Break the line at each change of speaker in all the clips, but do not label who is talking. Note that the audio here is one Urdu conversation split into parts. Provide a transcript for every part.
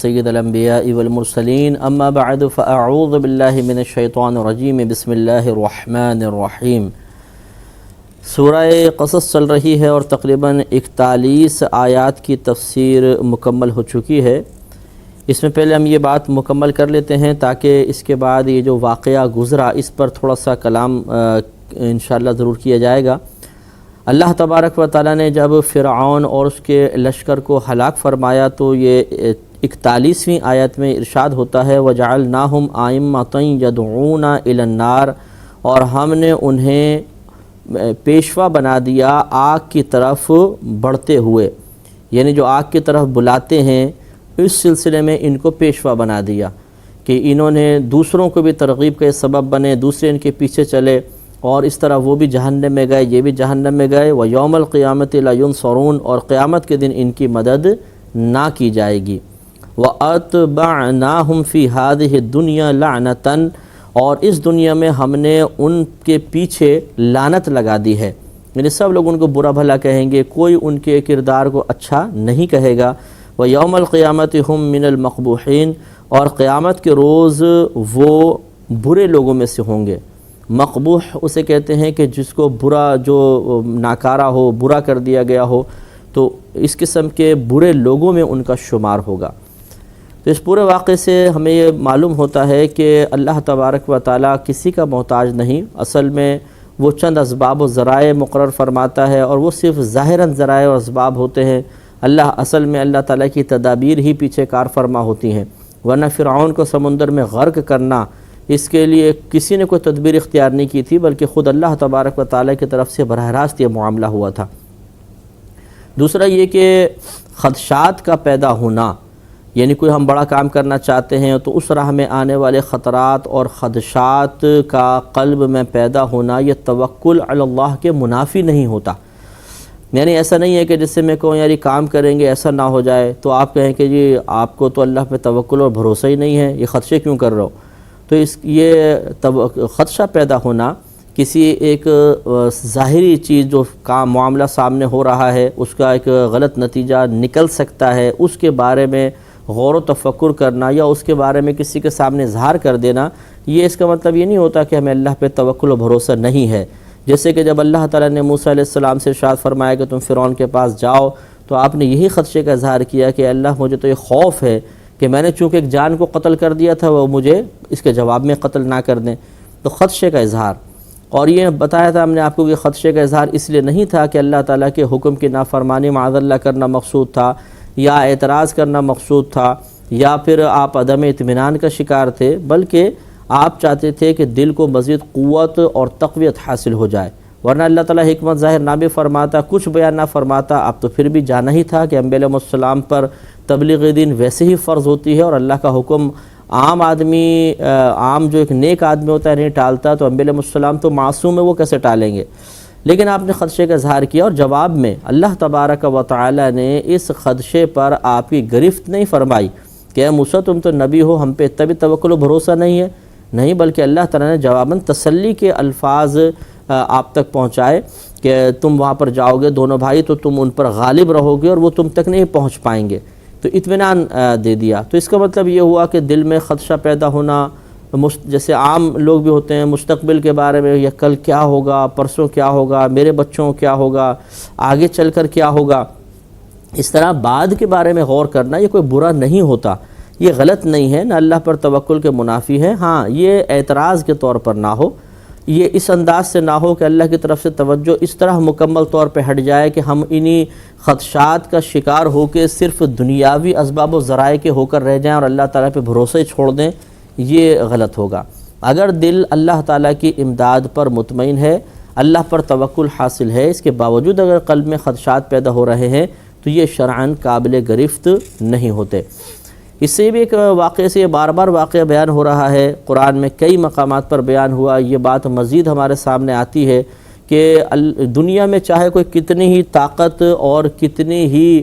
سید الانبیاء والمرسلین اما بعد فاعوذ باللہ من الشیطان الرجیم بسم اللہ الرحمن الرحیم۔ سورہ قصص چل رہی ہے اور تقریباً 41 آیات کی تفسیر مکمل ہو چکی ہے۔ اس میں پہلے ہم یہ بات مکمل کر لیتے ہیں تاکہ اس کے بعد یہ جو واقعہ گزرا اس پر تھوڑا سا کلام انشاءاللہ ضرور کیا جائے گا۔ اللہ تبارک و تعالیٰ نے جب فرعون اور اس کے لشکر کو ہلاک فرمایا تو یہ 41ویں آیت میں ارشاد ہوتا ہے وَجَعَلْنَاهُمْ أَئِمَّةً يَدْعُونَ إِلَى النَّارِ، اور ہم نے انہیں پیشوا بنا دیا آگ کی طرف بڑھتے ہوئے، یعنی جو آگ کی طرف بلاتے ہیں اس سلسلے میں ان کو پیشوا بنا دیا کہ انہوں نے دوسروں کو بھی ترغیب کے سبب بنے، دوسرے ان کے پیچھے چلے اور اس طرح وہ بھی جہنم میں گئے، یہ بھی جہنم میں گئے۔ وَيَوْمَ الْقِيَامَةِ لَا يُنصَرُونَ، اور قیامت کے دن ان کی مدد نہ کی جائے گی۔ وَأَتْبَعْنَاهُمْ فِي هَذِهِ الدُّنْيَا لَعْنَةً، اور اس دنیا میں ہم نے ان کے پیچھے لعنت لگا دی ہے، یعنی سب لوگ ان کو برا بھلا کہیں گے، کوئی ان کے کردار کو اچھا نہیں کہے گا۔ وَيَوْمَ الْقِيَامَةِ هُمْ مِنَ الْمَقْبُوحِينَ، اور قیامت کے روز وہ برے لوگوں میں سے ہوں گے۔ مقبوح اسے کہتے ہیں کہ جس کو برا، جو ناکارہ ہو، برا کر دیا گیا ہو، تو اس قسم کے برے لوگوں میں ان کا شمار ہوگا۔ تو اس پورے واقعے سے ہمیں یہ معلوم ہوتا ہے کہ اللہ تبارک و تعالیٰ کسی کا محتاج نہیں، اصل میں وہ چند اسباب و ذرائع مقرر فرماتا ہے اور وہ صرف ظاہراً ذرائع و اسباب ہوتے ہیں۔ اصل میں اللہ تعالیٰ کی تدابیر ہی پیچھے کار فرما ہوتی ہیں، ورنہ فرعون کو سمندر میں غرق کرنا، اس کے لیے کسی نے کوئی تدبیر اختیار نہیں کی تھی، بلکہ خود اللہ تبارک و تعالیٰ کی طرف سے براہ راست یہ معاملہ ہوا تھا۔ دوسرا یہ کہ خدشات کا پیدا ہونا، یعنی کوئی ہم بڑا کام کرنا چاہتے ہیں تو اس راہ میں آنے والے خطرات اور خدشات کا قلب میں پیدا ہونا، یہ توکل علی اللہ کے منافی نہیں ہوتا۔ یعنی ایسا نہیں ہے کہ جس سے میں کہوں یار یہ کام کریں گے ایسا نہ ہو جائے تو آپ کہیں کہ جی آپ کو تو اللہ پہ توکل اور بھروسہ ہی نہیں ہے، یہ خدشے کیوں کر رہے ہو؟ تو یہ خدشہ پیدا ہونا کسی ایک ظاہری چیز جو کام معاملہ سامنے ہو رہا ہے اس کا ایک غلط نتیجہ نکل سکتا ہے، اس کے بارے میں غور و تفکر کرنا یا اس کے بارے میں کسی کے سامنے اظہار کر دینا، یہ اس کا مطلب یہ نہیں ہوتا کہ ہمیں اللہ پہ توکل و بھروسہ نہیں ہے۔ جیسے کہ جب اللہ تعالیٰ نے موسیٰ علیہ السلام سے ارشاد فرمایا کہ تم فرعون کے پاس جاؤ تو آپ نے یہی خدشے کا اظہار کیا کہ اللہ مجھے تو یہ خوف ہے کہ میں نے چونکہ ایک جان کو قتل کر دیا تھا وہ مجھے اس کے جواب میں قتل نہ کر دیں، تو خدشے کا اظہار۔ اور یہ بتایا تھا ہم نے آپ کو کہ خدشے کا اظہار اس لیے نہیں تھا کہ اللہ تعالیٰ کے حکم کی نافرمانی معاذ اللہ کرنا مقصود تھا یا اعتراض کرنا مقصود تھا یا پھر آپ عدم اطمینان کا شکار تھے، بلکہ آپ چاہتے تھے کہ دل کو مزید قوت اور تقویت حاصل ہو جائے، ورنہ اللہ تعالیٰ حکمت ظاہر نہ بھی فرماتا، کچھ بیان نہ فرماتا، اب تو پھر بھی جانا ہی تھا کہ انبیاء علیہ السلام پر تبلیغ دین ویسے ہی فرض ہوتی ہے اور اللہ کا حکم عام جو ایک نیک آدمی ہوتا ہے نہیں ٹالتا، تو انبیاء علیہ السلام تو معصوم ہے، وہ کیسے ٹالیں گے؟ لیکن آپ نے خدشے کا اظہار کیا اور جواب میں اللہ تبارک و تعالی نے اس خدشے پر آپ کی گرفت نہیں فرمائی کہ اے موسیٰ تم تو نبی ہو، ہم پہ اتنا بھی توکل و بھروسہ نہیں ہے، نہیں، بلکہ اللہ تعالیٰ نے جواباً تسلی کے الفاظ آپ تک پہنچائے کہ تم وہاں پر جاؤ گے دونوں بھائی تو تم ان پر غالب رہو گے اور وہ تم تک نہیں پہنچ پائیں گے، تو اطمینان دے دیا۔ تو اس کا مطلب یہ ہوا کہ دل میں خدشہ پیدا ہونا، جیسے عام لوگ بھی ہوتے ہیں مستقبل کے بارے میں، یا کل کیا ہوگا، پرسوں کیا ہوگا، میرے بچوں کیا ہوگا، آگے چل کر کیا ہوگا، اس طرح بعد کے بارے میں غور کرنا یہ کوئی برا نہیں ہوتا، یہ غلط نہیں ہے، نہ اللہ پر توکل کے منافی ہے۔ ہاں یہ اعتراض کے طور پر نہ ہو، یہ اس انداز سے نہ ہو کہ اللہ کی طرف سے توجہ اس طرح مکمل طور پہ ہٹ جائے کہ ہم انہی خدشات کا شکار ہو کے صرف دنیاوی اسباب و ذرائع کے ہو کر رہ جائیں اور اللہ تعالیٰ پہ بھروسہ ہی چھوڑ دیں، یہ غلط ہوگا۔ اگر دل اللہ تعالیٰ کی امداد پر مطمئن ہے، اللہ پر توکل حاصل ہے، اس کے باوجود اگر قلب میں خدشات پیدا ہو رہے ہیں تو یہ شرعاً قابل گرفت نہیں ہوتے۔ اس سے بھی ایک واقعے سے یہ بار بار واقعہ بیان ہو رہا ہے، قرآن میں کئی مقامات پر بیان ہوا، یہ بات مزید ہمارے سامنے آتی ہے کہ دنیا میں چاہے کوئی کتنی ہی طاقت اور کتنی ہی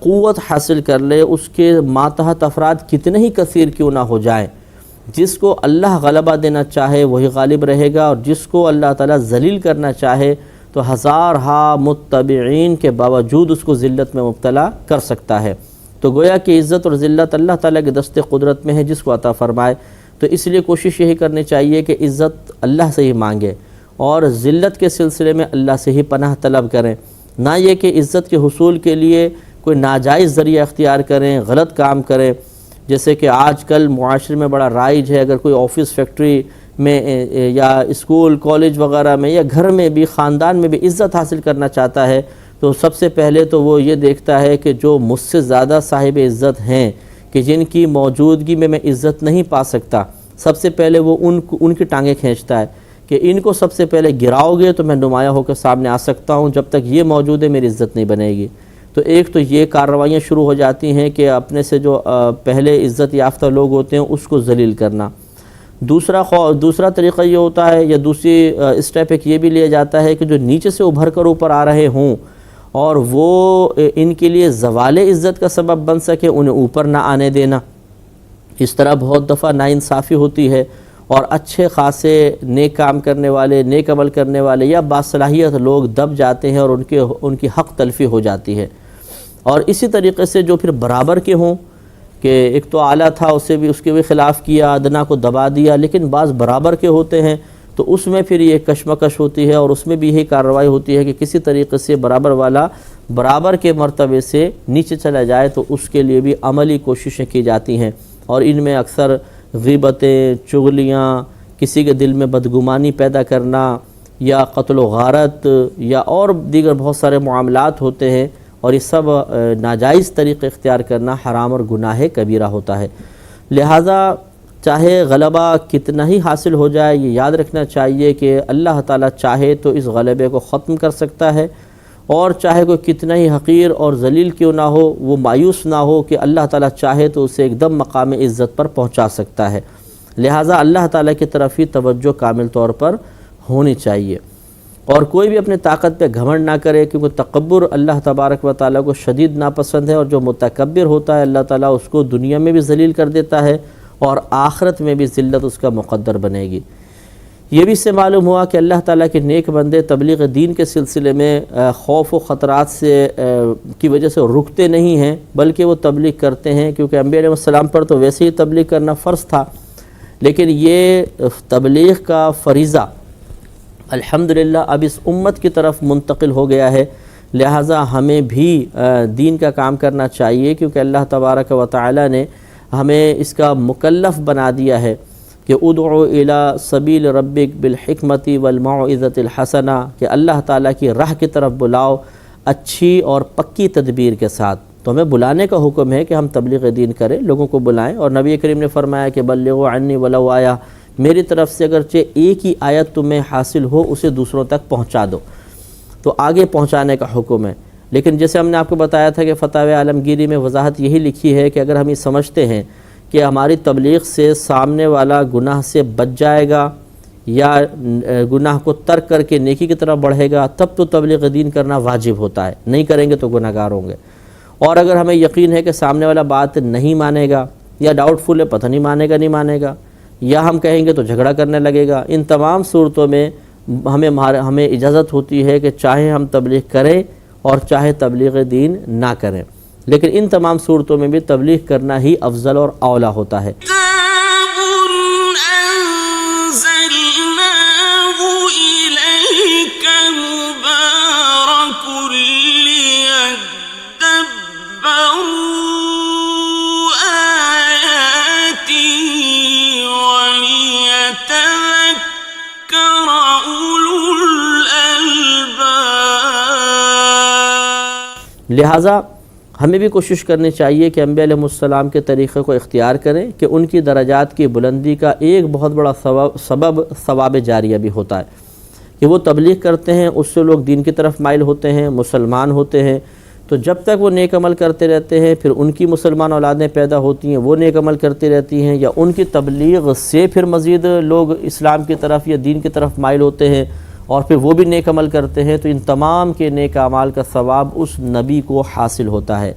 قوت حاصل کر لے، اس کے ماتحت افراد کتنے ہی کثیر کیوں نہ ہو جائیں، جس کو اللہ غلبہ دینا چاہے وہی غالب رہے گا، اور جس کو اللہ تعالیٰ ذلیل کرنا چاہے تو ہزارہا متبعین کے باوجود اس کو ذلت میں مبتلا کر سکتا ہے۔ تو گویا کہ عزت اور ذلت اللہ تعالیٰ کے دست قدرت میں ہے جس کو عطا فرمائے. تو اس لیے کوشش یہی کرنی چاہیے کہ عزت اللہ سے ہی مانگے اور ذلت کے سلسلے میں اللہ سے ہی پناہ طلب کریں، نہ یہ کہ عزت کے حصول کے لیے کوئی ناجائز ذریعہ اختیار کریں، غلط کام کریں. جیسے کہ آج کل معاشرے میں بڑا رائج ہے، اگر کوئی آفس فیکٹری میں یا اسکول کالج وغیرہ میں یا گھر میں بھی خاندان میں بھی عزت حاصل کرنا چاہتا ہے تو سب سے پہلے تو وہ یہ دیکھتا ہے کہ جو مجھ سے زیادہ صاحب عزت ہیں کہ جن کی موجودگی میں عزت نہیں پا سکتا، سب سے پہلے وہ ان کی ٹانگیں کھینچتا ہے کہ ان کو سب سے پہلے گراؤ گے تو میں نمایاں ہو کر سامنے آ سکتا ہوں، جب تک یہ موجود ہے میری عزت نہیں بنے گی. تو ایک تو یہ کارروائیاں شروع ہو جاتی ہیں کہ اپنے سے جو پہلے عزت یافتہ لوگ ہوتے ہیں اس کو ذلیل کرنا. دوسرا طریقہ یہ ہوتا ہے یا دوسری اسٹیپ ایک یہ بھی لیا جاتا ہے کہ جو نیچے سے ابھر کر اوپر آ رہے ہوں اور وہ ان کے لیے زوال عزت کا سبب بن سکے، انہیں اوپر نہ آنے دینا. اس طرح بہت دفعہ ناانصافی ہوتی ہے اور اچھے خاصے نیک کام کرنے والے، نیک عمل کرنے والے یا باصلاحیت لوگ دب جاتے ہیں اور ان کی حق تلفی ہو جاتی ہے. اور اسی طریقے سے جو پھر برابر کے ہوں کہ ایک تو اعلیٰ تھا اس کے بھی خلاف کیا، ادنا کو دبا دیا، لیکن بعض برابر کے ہوتے ہیں تو اس میں پھر یہ کشمکش ہوتی ہے اور اس میں بھی یہی کارروائی ہوتی ہے کہ کسی طریقے سے برابر والا برابر کے مرتبے سے نیچے چلا جائے تو اس کے لیے بھی عملی کوششیں کی جاتی ہیں. اور ان میں اکثر غیبتیں، چغلیاں، کسی کے دل میں بدگمانی پیدا کرنا یا قتل و غارت یا اور دیگر بہت سارے معاملات ہوتے ہیں، اور یہ سب ناجائز طریقے اختیار کرنا حرام اور گناہ کبیرہ ہوتا ہے. لہٰذا چاہے غلبہ کتنا ہی حاصل ہو جائے، یہ یاد رکھنا چاہیے کہ اللہ تعالیٰ چاہے تو اس غلبے کو ختم کر سکتا ہے، اور چاہے کوئی کتنا ہی حقیر اور ذلیل کیوں نہ ہو وہ مایوس نہ ہو کہ اللہ تعالیٰ چاہے تو اسے ایک دم مقام عزت پر پہنچا سکتا ہے. لہٰذا اللہ تعالیٰ کی طرف ہی توجہ کامل طور پر ہونی چاہیے، اور کوئی بھی اپنے طاقت پہ گھمنڈ نہ کرے، کیونکہ تکبر اللہ تبارک و تعالیٰ کو شدید ناپسند ہے، اور جو متکبر ہوتا ہے اللہ تعالیٰ اس کو دنیا میں بھی ذلیل کر دیتا ہے اور آخرت میں بھی ذلت اس کا مقدر بنے گی. یہ بھی اس سے معلوم ہوا کہ اللہ تعالیٰ کے نیک بندے تبلیغ دین کے سلسلے میں خوف و خطرات سے کی وجہ سے رکتے نہیں ہیں، بلکہ وہ تبلیغ کرتے ہیں، کیونکہ انبیاء علیہ السلام پر تو ویسے ہی تبلیغ کرنا فرض تھا، لیکن یہ تبلیغ کا فریضہ الحمدللہ اب اس امت کی طرف منتقل ہو گیا ہے. لہٰذا ہمیں بھی دین کا کام کرنا چاہیے، کیونکہ اللہ تبارک و تعالی نے ہمیں اس کا مکلف بنا دیا ہے کہ ادعو الی سبیل ربک بالحکمت والموعظۃ الحسنہ، کہ اللہ تعالیٰ کی راہ کی طرف بلاؤ اچھی اور پکی تدبیر کے ساتھ. تو ہمیں بلانے کا حکم ہے کہ ہم تبلیغ دین کریں، لوگوں کو بلائیں، اور نبی کریم نے فرمایا کہ بلغوا عنی ولو آیہ، میری طرف سے اگرچہ ایک ہی آیت تمہیں حاصل ہو اسے دوسروں تک پہنچا دو. تو آگے پہنچانے کا حکم ہے. لیکن جیسے ہم نے آپ کو بتایا تھا کہ فتاوی عالمگیری میں وضاحت یہی لکھی ہے کہ اگر ہم یہ سمجھتے ہیں کہ ہماری تبلیغ سے سامنے والا گناہ سے بچ جائے گا یا گناہ کو ترک کر کے نیکی کی طرف بڑھے گا، تب تو تبلیغ دین کرنا واجب ہوتا ہے، نہیں کریں گے تو گناہ گار ہوں گے. اور اگر ہمیں یقین ہے کہ سامنے والا بات نہیں مانے گا یا ڈاؤٹ فل ہے، پتہ نہیں مانے گا یا ہم کہیں گے تو جھگڑا کرنے لگے گا، ان تمام صورتوں میں ہمیں اجازت ہوتی ہے کہ چاہے ہم تبلیغ کریں اور چاہے تبلیغ دین نہ کریں، لیکن ان تمام صورتوں میں بھی تبلیغ کرنا ہی افضل اور اولیٰ ہوتا ہے. لہٰذا ہمیں بھی کوشش کرنی چاہیے کہ انبیاء علیہ السلام کے طریقے کو اختیار کریں کہ ان کی درجات کی بلندی کا ایک بہت بڑا سبب ثواب جاریہ بھی ہوتا ہے کہ وہ تبلیغ کرتے ہیں، اس سے لوگ دین کی طرف مائل ہوتے ہیں، مسلمان ہوتے ہیں. تو جب تک وہ نیک عمل کرتے رہتے ہیں، پھر ان کی مسلمان اولادیں پیدا ہوتی ہیں، وہ نیک عمل کرتی رہتی ہیں، یا ان کی تبلیغ سے پھر مزید لوگ اسلام کی طرف یا دین کی طرف مائل ہوتے ہیں اور پھر وہ بھی نیک عمل کرتے ہیں، تو ان تمام کے نیک اعمال کا ثواب اس نبی کو حاصل ہوتا ہے.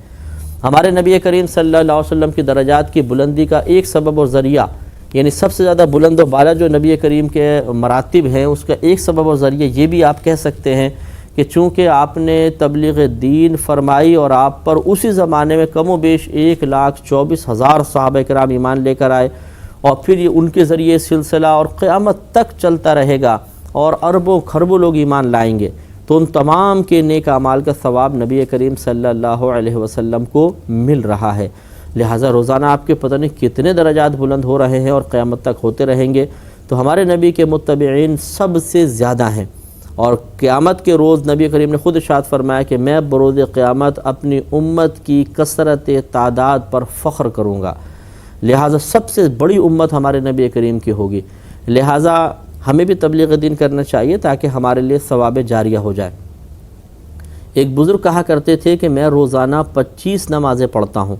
ہمارے نبی کریم صلی اللہ علیہ وسلم کی درجات کی بلندی کا ایک سبب اور ذریعہ، یعنی سب سے زیادہ بلند و بالا جو نبی کریم کے مراتب ہیں، اس کا ایک سبب اور ذریعہ یہ بھی آپ کہہ سکتے ہیں کہ چونکہ آپ نے تبلیغ دین فرمائی اور آپ پر اسی زمانے میں کم و بیش 1,24,000 صحابہ کرام ایمان لے کر آئے، اور پھر یہ ان کے ذریعے سلسلہ اور قیامت تک چلتا رہے گا اور اربوں خربوں لوگ ایمان لائیں گے، تو ان تمام کے نیک اعمال کا ثواب نبی کریم صلی اللہ علیہ وسلم کو مل رہا ہے۔ لہٰذا روزانہ آپ کے پتہ نہیں کتنے درجات بلند ہو رہے ہیں اور قیامت تک ہوتے رہیں گے، تو ہمارے نبی کے متبعین سب سے زیادہ ہیں، اور قیامت کے روز نبی کریم نے خود ارشاد فرمایا کہ میں بروز قیامت اپنی امت کی کثرت تعداد پر فخر کروں گا، لہٰذا سب سے بڑی امت ہمارے نبی کریم کی ہوگی، لہٰذا ہمیں بھی تبلیغ دین کرنا چاہیے تاکہ ہمارے لیے ثواب جاریہ ہو جائے۔ ایک بزرگ کہا کرتے تھے کہ میں روزانہ 25 نمازیں پڑھتا ہوں۔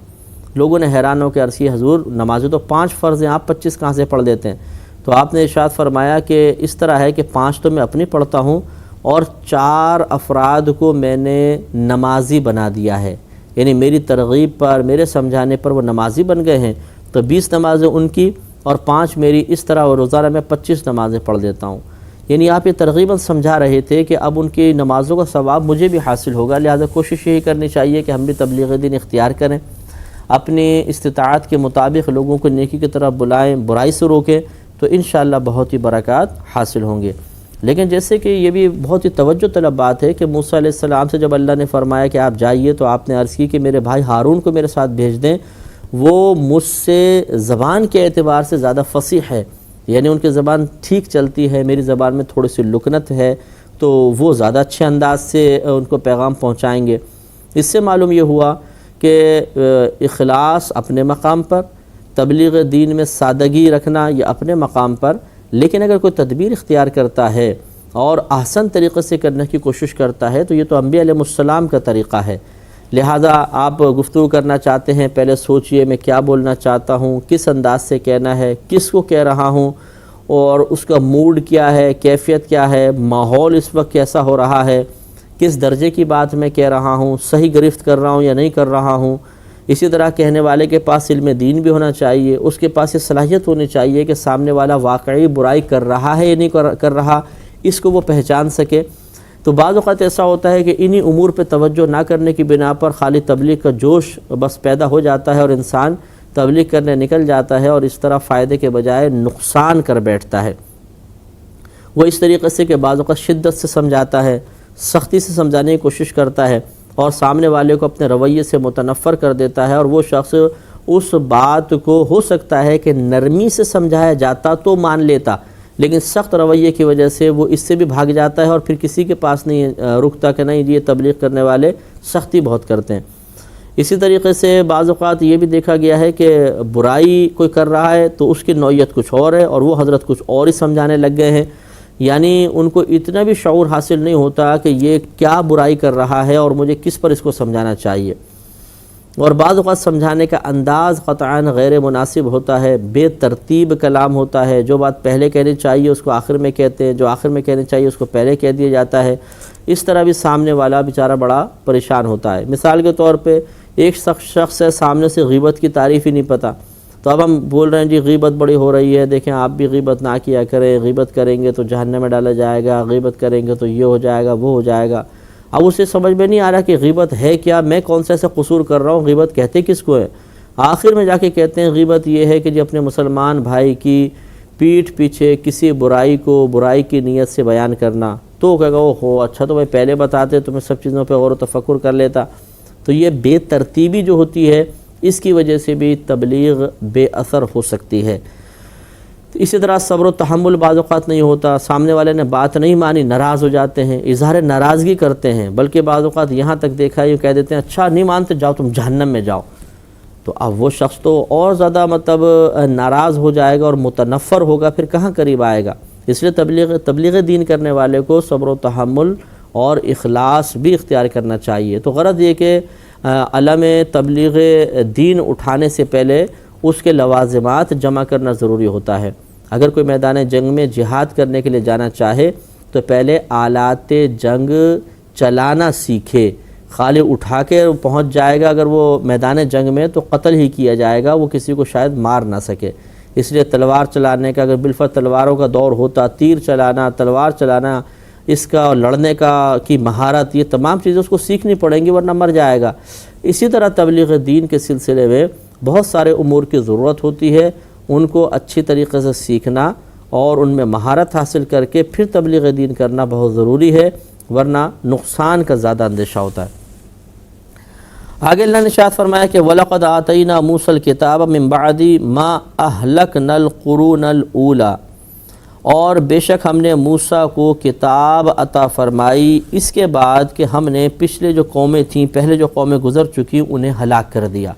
لوگوں نے حیران ہو کے عرض کی حضور نمازیں تو 5 فرض ہیں، آپ 25 کہاں سے پڑھ دیتے ہیں؟ تو آپ نے ارشاد فرمایا کہ اس طرح ہے کہ 5 تو میں اپنی پڑھتا ہوں اور 4 افراد کو میں نے نمازی بنا دیا ہے، یعنی میری ترغیب پر، میرے سمجھانے پر وہ نمازی بن گئے ہیں، تو 20 نمازیں ان کی اور 5 میری، اس طرح وہ روزانہ میں 25 نمازیں پڑھ دیتا ہوں۔ یعنی آپ یہ ترغیباً سمجھا رہے تھے کہ اب ان کی نمازوں کا ثواب مجھے بھی حاصل ہوگا، لہذا کوشش یہی کرنی چاہیے کہ ہم بھی تبلیغ دین اختیار کریں، اپنی استطاعت کے مطابق لوگوں کو نیکی کی طرف بلائیں، برائی سے روکیں، تو انشاءاللہ بہت ہی برکات حاصل ہوں گے۔ لیکن جیسے کہ یہ بھی بہت ہی توجہ طلب بات ہے کہ موسیٰ علیہ السلام سے جب اللہ نے فرمایا کہ آپ جائیے، تو آپ نے عرض کی کہ میرے بھائی ہارون کو میرے ساتھ بھیج دیں، وہ مجھ سے زبان کے اعتبار سے زیادہ فصیح ہے، یعنی ان کی زبان ٹھیک چلتی ہے، میری زبان میں تھوڑی سی لکنت ہے، تو وہ زیادہ اچھے انداز سے ان کو پیغام پہنچائیں گے۔ اس سے معلوم یہ ہوا کہ اخلاص اپنے مقام پر، تبلیغ دین میں سادگی رکھنا یہ اپنے مقام پر، لیکن اگر کوئی تدبیر اختیار کرتا ہے اور احسن طریقے سے کرنے کی کوشش کرتا ہے تو یہ تو انبیاء علیہ السلام کا طریقہ ہے۔ لہذا آپ گفتگو کرنا چاہتے ہیں، پہلے سوچئے میں کیا بولنا چاہتا ہوں، کس انداز سے کہنا ہے، کس کو کہہ رہا ہوں، اور اس کا موڈ کیا ہے، کیفیت کیا ہے، ماحول اس وقت کیسا ہو رہا ہے، کس درجے کی بات میں کہہ رہا ہوں، صحیح گرفت کر رہا ہوں یا نہیں کر رہا ہوں۔ اسی طرح کہنے والے کے پاس علم دین بھی ہونا چاہیے، اس کے پاس یہ صلاحیت ہونی چاہیے کہ سامنے والا واقعی برائی کر رہا ہے یا نہیں کر رہا، اس کو وہ پہچان سکے۔ تو بعض اوقات ایسا ہوتا ہے کہ انہی امور پہ توجہ نہ کرنے کی بنا پر خالی تبلیغ کا جوش بس پیدا ہو جاتا ہے اور انسان تبلیغ کرنے نکل جاتا ہے اور اس طرح فائدے کے بجائے نقصان کر بیٹھتا ہے۔ وہ اس طریقے سے کہ بعض اوقات شدت سے سمجھاتا ہے، سختی سے سمجھانے کی کوشش کرتا ہے اور سامنے والے کو اپنے رویے سے متنفر کر دیتا ہے، اور وہ شخص اس بات کو ہو سکتا ہے کہ نرمی سے سمجھایا جاتا تو مان لیتا، لیکن سخت رویے کی وجہ سے وہ اس سے بھی بھاگ جاتا ہے اور پھر کسی کے پاس نہیں رکتا کہ نہیں یہ تبلیغ کرنے والے سختی بہت کرتے ہیں۔ اسی طریقے سے بعض اوقات یہ بھی دیکھا گیا ہے کہ برائی کوئی کر رہا ہے تو اس کی نوعیت کچھ اور ہے اور وہ حضرت کچھ اور ہی سمجھانے لگ گئے ہیں، یعنی ان کو اتنا بھی شعور حاصل نہیں ہوتا کہ یہ کیا برائی کر رہا ہے اور مجھے کس پر اس کو سمجھانا چاہیے، اور بعض اوقات سمجھانے کا انداز قطعاً غیر مناسب ہوتا ہے، بے ترتیب کلام ہوتا ہے، جو بات پہلے کہنی چاہیے اس کو آخر میں کہتے ہیں، جو آخر میں کہنی چاہیے اس کو پہلے کہہ دیا جاتا ہے۔ اس طرح بھی سامنے والا بیچارہ بڑا پریشان ہوتا ہے۔ مثال کے طور پہ ایک شخص ہے، سامنے سے غیبت کی تعریف ہی نہیں پتہ، تو اب ہم بول رہے ہیں جی غیبت بڑی ہو رہی ہے، دیکھیں آپ بھی غیبت نہ کیا کریں، غیبت کریں گے تو جہنم میں ڈالا جائے گا، غیبت کریں گے تو یہ ہو جائے گا، وہ ہو جائے گا۔ اب اسے سمجھ میں نہیں آ رہا کہ غیبت ہے کیا، میں کون سا ایسا قصور کر رہا ہوں، غیبت کہتے کس کو ہے؟ آخر میں جا کے کہتے ہیں غیبت یہ ہے کہ جی اپنے مسلمان بھائی کی پیٹھ پیچھے کسی برائی کو برائی کی نیت سے بیان کرنا، تو کہے گا او ہو اچھا تو بھائی پہلے بتاتے تو میں سب چیزوں پہ غور و تفکر کر لیتا۔ تو یہ بے ترتیبی جو ہوتی ہے اس کی وجہ سے بھی تبلیغ بے اثر ہو سکتی ہے۔ اسی طرح صبر و تحمل بعض اوقات نہیں ہوتا، سامنے والے نے بات نہیں مانی ناراض ہو جاتے ہیں، اظہار ناراضگی کرتے ہیں، بلکہ بعض اوقات یہاں تک دیکھا یہ کہہ دیتے ہیں اچھا نہیں مانتے جاؤ تم جہنم میں جاؤ، تو اب وہ شخص تو اور زیادہ ناراض ہو جائے گا اور متنفر ہوگا، پھر کہاں قریب آئے گا۔ اس لیے تبلیغ دین کرنے والے کو صبر و تحمل اور اخلاص بھی اختیار کرنا چاہیے۔ تو غرض یہ کہ علم تبلیغ دین اٹھانے سے پہلے اس کے لوازمات جمع کرنا ضروری ہوتا ہے۔ اگر کوئی میدان جنگ میں جہاد کرنے کے لیے جانا چاہے تو پہلے آلات جنگ چلانا سیکھے، خالی اٹھا کے پہنچ جائے گا اگر وہ میدان جنگ میں تو قتل ہی کیا جائے گا، وہ کسی کو شاید مار نہ سکے۔ اس لیے تلوار چلانے کا اگر بالفعل تلواروں کا دور ہوتا، تیر چلانا، تلوار چلانا، اس کا لڑنے کی مہارت، یہ تمام چیزیں اس کو سیکھنی پڑیں گی ورنہ مر جائے گا۔ اسی طرح تبلیغ دین کے سلسلے میں بہت سارے امور کی ضرورت ہوتی ہے، ان کو اچھی طریقے سے سیکھنا اور ان میں مہارت حاصل کر کے پھر تبلیغ دین کرنا بہت ضروری ہے، ورنہ نقصان کا زیادہ اندیشہ ہوتا ہے۔ آگے اللہ نے ارشاد فرمایا کہ وَلَقَدْ آتَيْنَا مُوسَى الْكِتَابَ مِن بَعْدِ مَا أَهْلَكْنَا الْقُرُونَ الْأُولَى، اور بے شک ہم نے موسیٰ کو کتاب عطا فرمائی اس کے بعد کہ ہم نے پچھلے جو قومیں تھیں، پہلے جو قومیں گزر چکی انہیں ہلاک کر دیا۔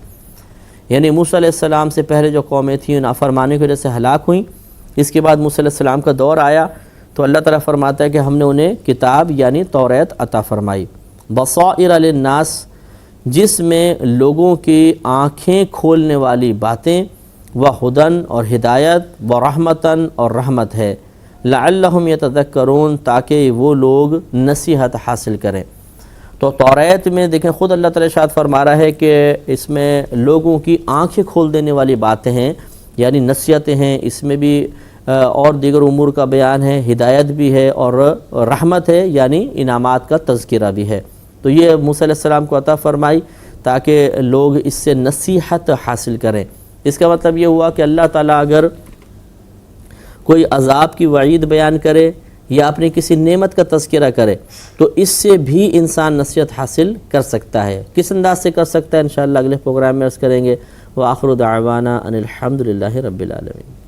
یعنی موسیٰ علیہ السلام سے پہلے جو قومیں تھیں نافرمانی کی وجہ سے ہلاک ہوئیں، اس کے بعد موسیٰ علیہ السلام کا دور آیا تو اللہ تعالیٰ فرماتا ہے کہ ہم نے انہیں کتاب یعنی توریت عطا فرمائی، بصائر للناس، جس میں لوگوں کی آنکھیں کھولنے والی باتیں، وہدن اور ہدایت، ورحمتن اور رحمت ہے، لعلہم یتذکرون، تاکہ وہ لوگ نصیحت حاصل کریں۔ تو توریت میں دیکھیں خود اللہ تعالیٰ ارشاد فرما رہا ہے کہ اس میں لوگوں کی آنکھیں کھول دینے والی باتیں ہیں، یعنی نصیحتیں ہیں، اس میں بھی اور دیگر امور کا بیان ہے، ہدایت بھی ہے اور رحمت ہے، یعنی انعامات کا تذکرہ بھی ہے۔ تو یہ موسیٰ علیہ السلام کو عطا فرمائی تاکہ لوگ اس سے نصیحت حاصل کریں۔ اس کا مطلب یہ ہوا کہ اللہ تعالیٰ اگر کوئی عذاب کی وعید بیان کرے یا اپنی کسی نعمت کا تذکرہ کرے تو اس سے بھی انسان نصیحت حاصل کر سکتا ہے۔ کس انداز سے کر سکتا ہے انشاءاللہ اگلے پروگرام میں عرض کریں گے۔ وآخر دعوانا ان الحمد للہ رب العالمین۔